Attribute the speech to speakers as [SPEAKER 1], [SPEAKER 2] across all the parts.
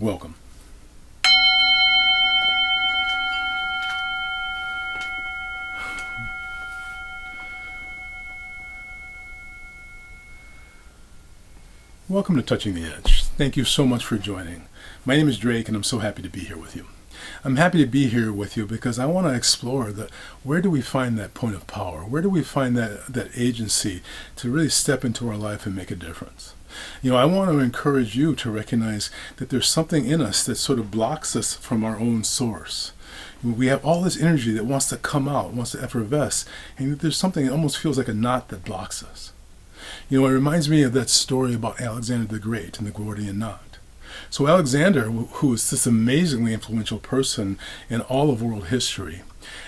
[SPEAKER 1] Welcome. Welcome to Touching the Edge. Thank you so much for joining. My name is Drake and I'm so happy to be here with you. I'm happy to be here with you because I want to explore where do we find that point of power? Where do we find that agency to really step into our life and make a difference? I want to encourage you to recognize that there's something in us that sort of blocks us from our own source. We have all this energy that wants to come out, wants to effervesce, and there's something that almost feels like a knot that blocks us. It reminds me of that story about Alexander the Great and the Gordian knot. So Alexander, who is this amazingly influential person in all of world history,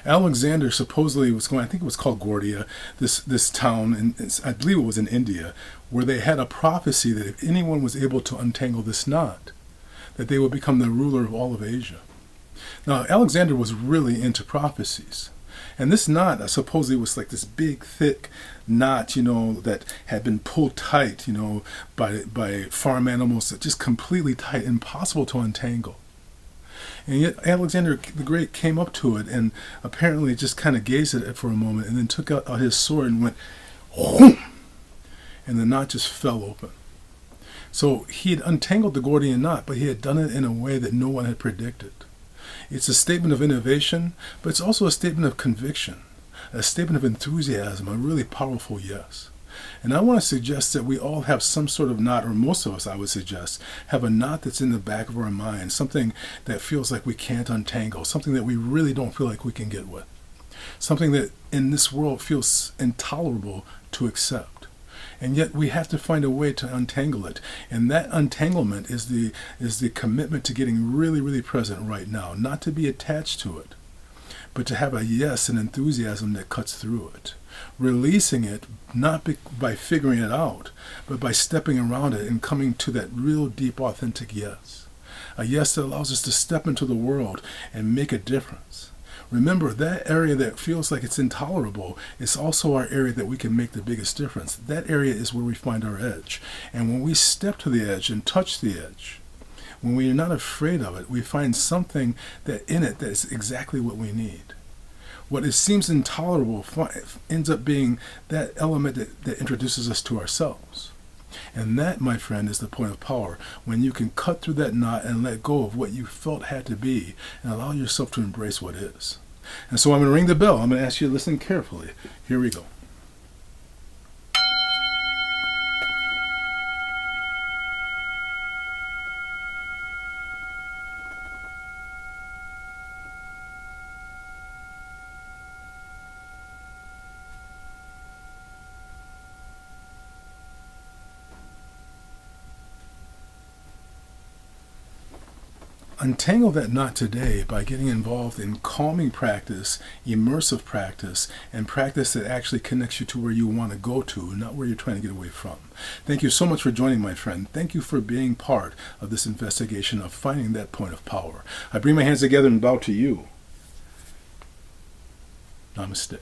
[SPEAKER 1] Alexander supposedly was going, I think it was called Gordia, this town, and I believe it was in India, where they had a prophecy that if anyone was able to untangle this knot, that they would become the ruler of all of Asia. Now, Alexander was really into prophecies. And this knot supposedly was like this big, thick knot, that had been pulled tight, by farm animals, that just completely tight, impossible to untangle. And yet Alexander the Great came up to it and apparently just kind of gazed at it for a moment and then took out his sword and went, whoom, and the knot just fell open. So he had untangled the Gordian knot, but he had done it in a way that no one had predicted. It's a statement of innovation, but it's also a statement of conviction, a statement of enthusiasm, a really powerful yes. And I want to suggest that we all have some sort of knot, or most of us, I would suggest, have a knot that's in the back of our mind, something that feels like we can't untangle, something that we really don't feel like we can get with, something that in this world feels intolerable to accept. And yet we have to find a way to untangle it. And that untanglement is the commitment to getting really, really present right now, not to be attached to it, but to have a yes and enthusiasm that cuts through it. Releasing it, not by figuring it out, but by stepping around it and coming to that real deep, authentic yes. A yes that allows us to step into the world and make a difference. Remember, that area that feels like it's intolerable is also our area that we can make the biggest difference. That area is where we find our edge. And when we step to the edge and touch the edge, when we are not afraid of it, we find something that in it that is exactly what we need. What seems intolerable ends up being that element that introduces us to ourselves. And that, my friend, is the point of power, when you can cut through that knot and let go of what you felt had to be and allow yourself to embrace what is. And so I'm going to ring the bell. I'm going to ask you to listen carefully. Here we go. Untangle that knot today by getting involved in calming practice, immersive practice, and practice that actually connects you to where you want to go to, not where you're trying to get away from. Thank you so much for joining, my friend. Thank you for being part of this investigation of finding that point of power. I bring my hands together and bow to you. Namaste.